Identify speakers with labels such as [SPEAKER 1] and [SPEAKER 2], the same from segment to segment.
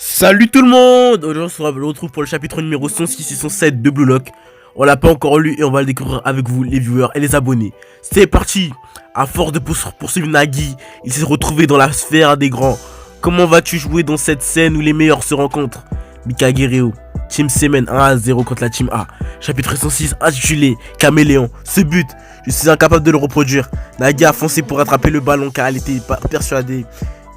[SPEAKER 1] Salut tout le monde! Aujourd'hui on se retrouve pour le chapitre numéro 106 et 107 de Blue Lock. On l'a pas encore lu et on va le découvrir avec vous les viewers et les abonnés. C'est parti! À force de poursuivre Nagi, il s'est retrouvé dans la sphère des grands. Comment vas-tu jouer dans cette scène où les meilleurs se rencontrent? Mikage-ryo, Team Semen 1-0 contre la Team A. Chapitre 106 intitulé Caméléon. Ce but, je suis incapable de le reproduire. Nagi a foncé pour attraper le ballon car elle était persuadée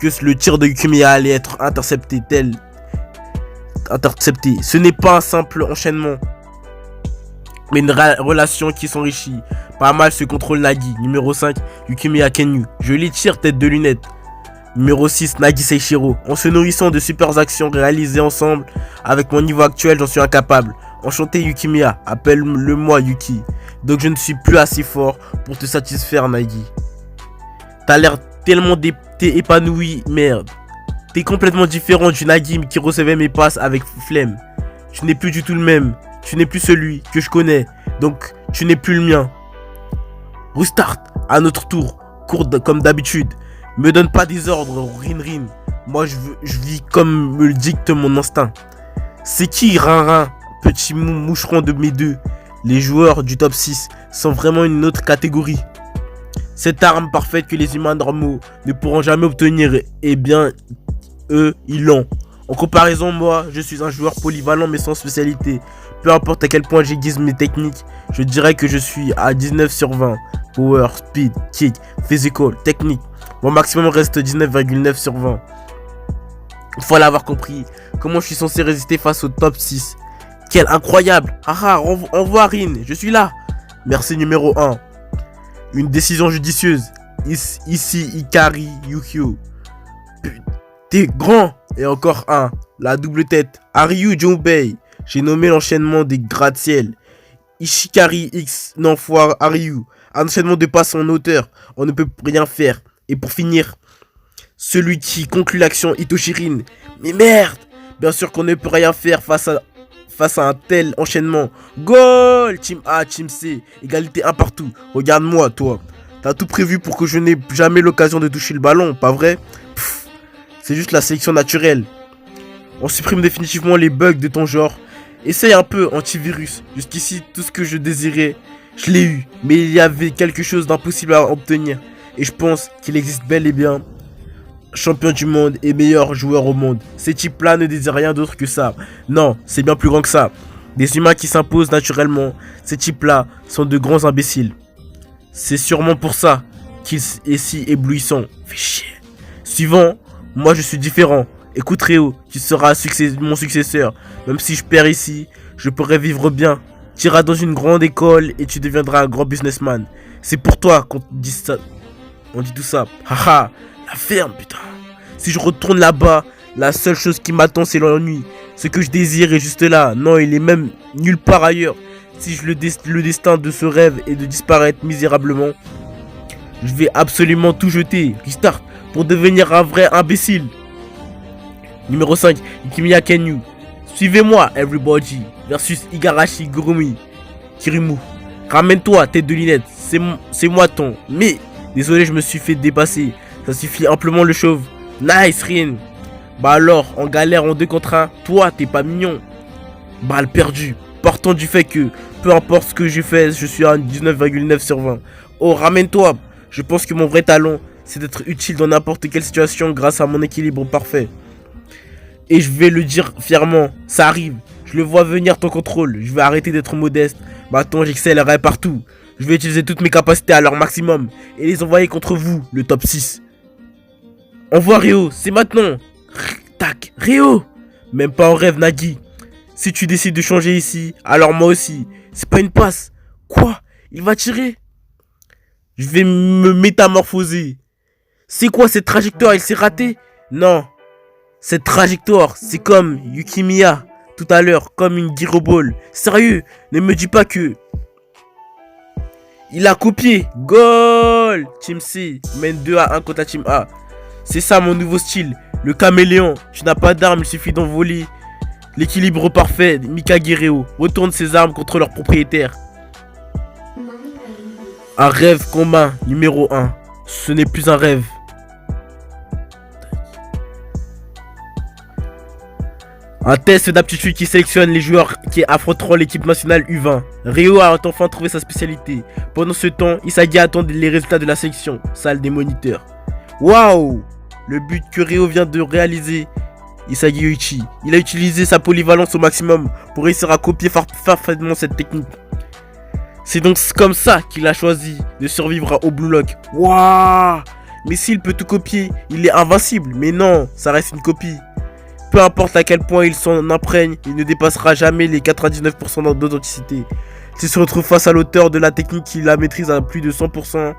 [SPEAKER 1] que le tir de Yukiya allait être intercepté. Ce n'est pas un simple enchaînement, mais une relation qui s'enrichit. Pas mal ce contrôle Nagi. Numéro 5, Yukiya Kenyu. Joli tir, tête de lunette. Numéro 6, Nagi Seishiro. En se nourrissant de super actions réalisées ensemble, avec mon niveau actuel, j'en suis incapable. Enchanté Yukiya, appelle-le-moi Yuki. Donc je ne suis plus assez fort pour te satisfaire, Nagi. T'as l'air tellement épanoui, merde. T'es complètement différent du Nagi qui recevait mes passes avec flemme. Tu n'es plus du tout le même. Tu n'es plus celui que je connais. Donc, tu n'es plus le mien. Restart. À notre tour. Cours comme d'habitude. Me donne pas des ordres, Rin. Moi, je vis comme me le dicte mon instinct. C'est qui, Rin, petit moucheron de mes deux? Les joueurs du top 6 sont vraiment une autre catégorie. Cette arme parfaite que les humains normaux ne pourront jamais obtenir, eh bien, eux, ils l'ont. En comparaison, moi, je suis un joueur polyvalent mais sans spécialité. Peu importe à quel point j'aiguise mes techniques, je dirais que je suis à 19 sur 20. Power, speed, kick, physical, technique. Mon maximum reste 19,9 sur 20. Il faut l'avoir compris. Comment je suis censé résister face au top 6? Quel incroyable! Haha, au revoir Rin, je suis là. Merci numéro 1. Une décision judicieuse. Ici Ikari Yukio. T'es grand. Et encore un. La double tête. Aryu Junbei. J'ai nommé l'enchaînement des gratte-ciel. Ishikari X. Non, foire Aryu. Un enchaînement de passes en hauteur. On ne peut rien faire. Et pour finir, celui qui conclut l'action, Itoshirin. Mais merde! Bien sûr qu'on ne peut rien faire face à un tel enchaînement. Goal! Team A, Team C. Égalité un partout. Regarde-moi, toi. T'as tout prévu pour que je n'ai jamais l'occasion de toucher le ballon, pas vrai? C'est juste la sélection naturelle. On supprime définitivement les bugs de ton genre. Essaye un peu, antivirus. Jusqu'ici, tout ce que je désirais, je l'ai eu. Mais il y avait quelque chose d'impossible à obtenir. Et je pense qu'il existe bel et bien champion du monde et meilleur joueur au monde. Ces types-là ne désirent rien d'autre que ça. Non, c'est bien plus grand que ça. Des humains qui s'imposent naturellement. Ces types-là sont de grands imbéciles. C'est sûrement pour ça qu'il est si éblouissant. Fais chier. Suivant, moi je suis différent. Écoute Ryo, tu seras mon successeur. Même si je perds ici, je pourrai vivre bien. Tu iras dans une grande école et tu deviendras un grand businessman. C'est pour toi qu'on dit ça. On dit tout ça. Haha, la ferme, putain. Si je retourne là-bas, la seule chose qui m'attend c'est l'ennui. Ce que je désire est juste là. Non, il est même nulle part ailleurs. Si le destin de ce rêve est de disparaître misérablement, je vais absolument tout jeter. Restart pour devenir un vrai imbécile. Numéro 5, Yukiya Kenyu. Suivez-moi, everybody. Versus Igarashi Gurumi. Kirimu. Ramène-toi, tête de lunette. C'est moi ton. Mais, désolé, je me suis fait dépasser. Ça suffit amplement le chauve. Nice, Rin. Bah alors, en galère en 2 contre 1, toi, t'es pas mignon. Balle perdue. Partant du fait que, peu importe ce que je fais, je suis à 19,9 sur 20. Oh, ramène-toi. Je pense que mon vrai talent, c'est d'être utile dans n'importe quelle situation grâce à mon équilibre parfait. Et je vais le dire fièrement, ça arrive. Je le vois venir ton contrôle. Je vais arrêter d'être modeste. Maintenant, j'accélérerai partout. Je vais utiliser toutes mes capacités à leur maximum et les envoyer contre vous, le top 6. Envoie Ryo, c'est maintenant. Tac, Ryo. Même pas en rêve, Nagi. Si tu décides de changer ici, alors moi aussi. C'est pas une passe. Quoi? Il va tirer? Je vais me métamorphoser. C'est quoi cette trajectoire? Il s'est raté? Non. Cette trajectoire, c'est comme Yukiya tout à l'heure, comme une Giroball. Sérieux, ne me dis pas que... Il a copié. Goal! Team C mène 2-1 contre la Team A. C'est ça mon nouveau style. Le caméléon. Tu n'as pas d'armes, il suffit d'envoler. L'équilibre parfait. Mikage-ryo retourne ses armes contre leur propriétaire. Un rêve commun numéro 1. Ce n'est plus un rêve. Un test d'aptitude qui sélectionne les joueurs qui affronteront l'équipe nationale U20. Rio a enfin trouvé sa spécialité. Pendant ce temps, Isagi attend les résultats de la sélection. Salle des moniteurs. Waouh! Le but que Rio vient de réaliser, Isagi Yoichi. Il a utilisé sa polyvalence au maximum pour réussir à copier parfaitement cette technique. C'est donc comme ça qu'il a choisi de survivre au Blue Lock. Waouh! Mais s'il peut tout copier, il est invincible. Mais non, ça reste une copie. Peu importe à quel point il s'en imprègne, il ne dépassera jamais les 99% d'authenticité. S'il se retrouve face à l'auteur de la technique qui la maîtrise à plus de 100%,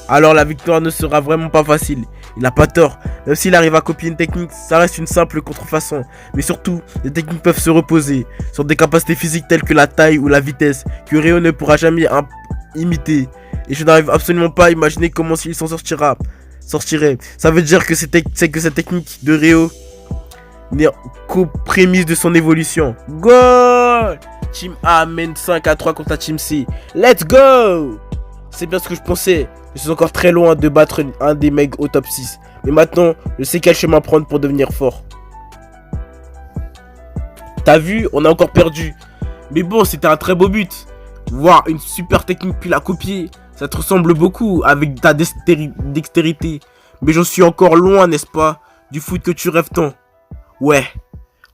[SPEAKER 1] alors la victoire ne sera vraiment pas facile. Il n'a pas tort. Même s'il arrive à copier une technique, ça reste une simple contrefaçon. Mais surtout, les techniques peuvent se reposer sur des capacités physiques telles que la taille ou la vitesse que Rio ne pourra jamais imiter. Et je n'arrive absolument pas à imaginer comment il s'en sortirait. Ça veut dire que cette technique de Rio n'est qu'aux prémices de son évolution. Goal! Team A mène 5-3 contre la Team C. Let's go! C'est bien ce que je pensais. Je suis encore très loin de battre un des mecs au top 6. Mais maintenant, je sais quel chemin prendre pour devenir fort. T'as vu? On a encore perdu. Mais bon, c'était un très beau but. Voir une super technique puis la copier, ça te ressemble beaucoup avec ta dextérité. Mais j'en suis encore loin, n'est-ce pas? Du foot que tu rêves tant. Ouais.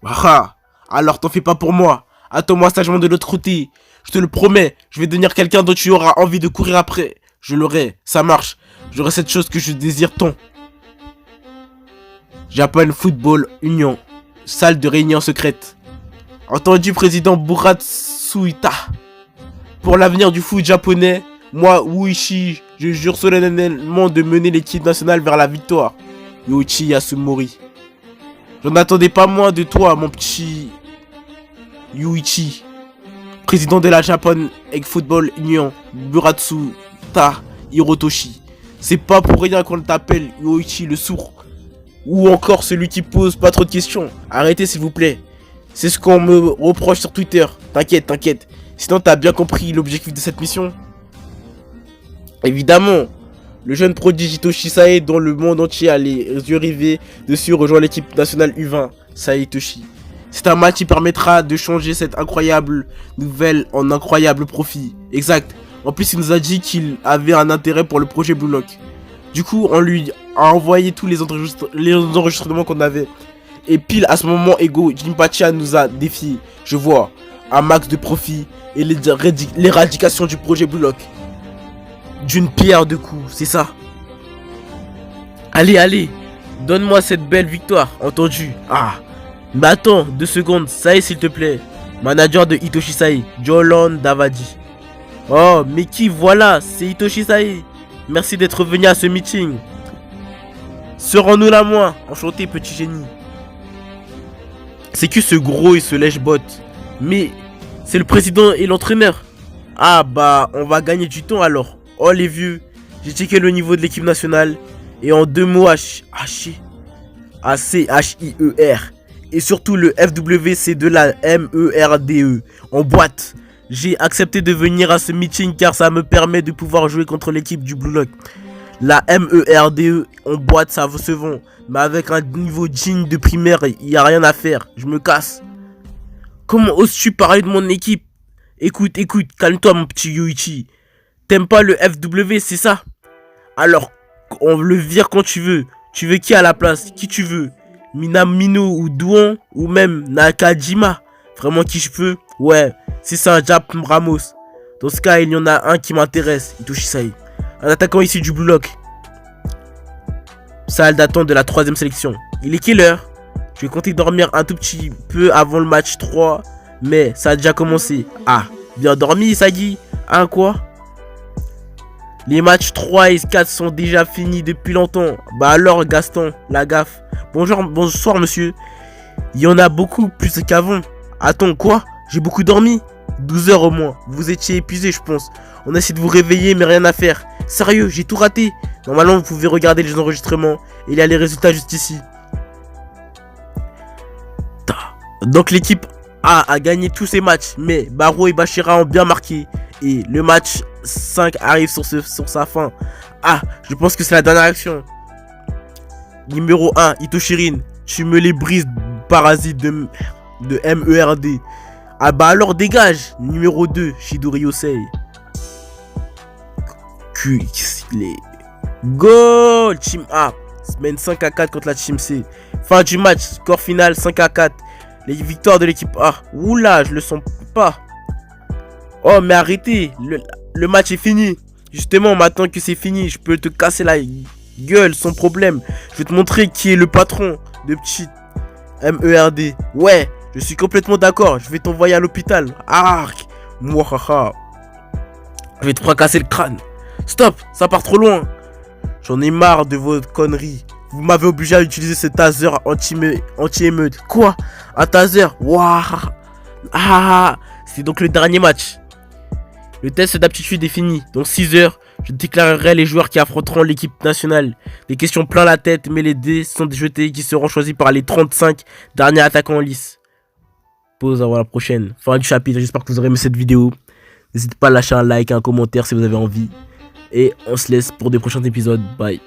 [SPEAKER 1] Waha. Alors t'en fais pas pour moi. Attends-moi sagement de l'autre côté. Je te le promets, je vais devenir quelqu'un dont tu auras envie de courir après. Je l'aurai, ça marche. J'aurai cette chose que je désire tant. Japan Football Union. Salle de réunion secrète. Entendu président Buratsuita. Pour l'avenir du foot japonais, moi, Uichi, je jure solennellement de mener l'équipe nationale vers la victoire. Yoichi Yasumori. J'en attendais pas moins de toi, mon petit Yuichi, président de la Japan Football Union, Buratsuta Hirotoshi. C'est pas pour rien qu'on t'appelle Yoichi le sourd. Ou encore celui qui pose pas trop de questions. Arrêtez s'il vous plaît. C'est ce qu'on me reproche sur Twitter. T'inquiète. Sinon t'as bien compris l'objectif de cette mission. Évidemment. Le jeune prodige Hitoshi Sae, dont le monde entier a les yeux rivés dessus, rejoint l'équipe nationale U20, Sae Hitoshi. C'est un match qui permettra de changer cette incroyable nouvelle en incroyable profit. Exact. En plus, il nous a dit qu'il avait un intérêt pour le projet Blue Lock. Du coup, on lui a envoyé tous les enregistrements qu'on avait. Et pile à ce moment, Ego Jinpachi nous a défié. Je vois un max de profit et l'éradication du projet Blue Lock. D'une pierre deux coups, c'est ça. Allez, donne-moi cette belle victoire, entendu. Ah, mais attends, 2 secondes, Sae s'il te plaît. Manager de Hitoshi Sae, Jolan Davadi. Oh, mais qui, voilà, c'est Hitoshi Sae. Merci d'être venu à ce meeting. Serons-nous là, moi? Enchanté, petit génie. C'est que ce gros et ce lèche-bot. Mais c'est le président et l'entraîneur. Ah bah, on va gagner du temps alors. Oh les vieux, j'ai checké le niveau de l'équipe nationale. Et en 2 mots, ACHIER. Et surtout le FWC de la MERDE. En boîte. J'ai accepté de venir à ce meeting car ça me permet de pouvoir jouer contre l'équipe du Blue Lock. La MERDE en boîte, ça se vend. Mais avec un niveau digne de primaire, il n'y a rien à faire. Je me casse. Comment oses-tu parler de mon équipe? Écoute, calme-toi mon petit Yoichi. T'aimes pas le FW, c'est ça? Alors, on le vire quand tu veux. Tu veux qui à la place? Qui tu veux? Minamino ou Douan? Ou même Nakajima? Vraiment qui je peux? Ouais, c'est ça, Jap Ramos. Dans ce cas, il y en a un qui m'intéresse, Hitoshi Sae. Un attaquant ici du Blue Lock. Salle d'attente de la 3ème sélection. Il est quelle heure? Je vais compter dormir un tout petit peu avant le match 3. Mais ça a déjà commencé. Ah, bien dormi Isagi? Hein quoi? Les matchs 3 et 4 sont déjà finis depuis longtemps. Bah alors Gaston, la gaffe. Bonsoir monsieur. Il y en a beaucoup plus qu'avant. Attends quoi? J'ai beaucoup dormi? 12 heures au moins. Vous étiez épuisé je pense. On a essayé de vous réveiller mais rien à faire. Sérieux, j'ai tout raté. Normalement vous pouvez regarder les enregistrements. Et il y a les résultats juste ici. Donc l'équipe A gagné tous ses matchs. Mais Baro et Bashira ont bien marqué. Et le match 5 arrive sur sa fin. Ah, je pense que c'est la dernière action. Numéro 1, Itoshirin. Tu me les brises parasite de MERD. Ah bah alors dégage. Numéro 2, Chidori Yosei. Les goal. Team A mène 5-4 contre la Team C. Fin du match, score final 5-4. Les victoires de l'équipe A. Oula, je le sens pas. Oh mais arrêtez, le match est fini. Justement, maintenant que c'est fini, je peux te casser la gueule sans problème. Je vais te montrer qui est le patron de petit MERD. Ouais, je suis complètement d'accord. Je vais t'envoyer à l'hôpital. Arc. Mouahaha. Je vais te fracasser le crâne. Stop, ça part trop loin. J'en ai marre de vos conneries. Vous m'avez obligé à utiliser ce taser anti-émeute. Quoi? Un taser? Waouh. Ah, c'est donc le dernier match. Le test d'aptitude est fini. Dans 6 heures, je déclarerai les joueurs qui affronteront l'équipe nationale. Des questions plein la tête, mais les dés sont jetés qui seront choisis par les 35 derniers attaquants en lice. Pause, à la prochaine. Fin du chapitre, j'espère que vous aurez aimé cette vidéo. N'hésitez pas à lâcher un like, un commentaire si vous avez envie. Et on se laisse pour des prochains épisodes. Bye.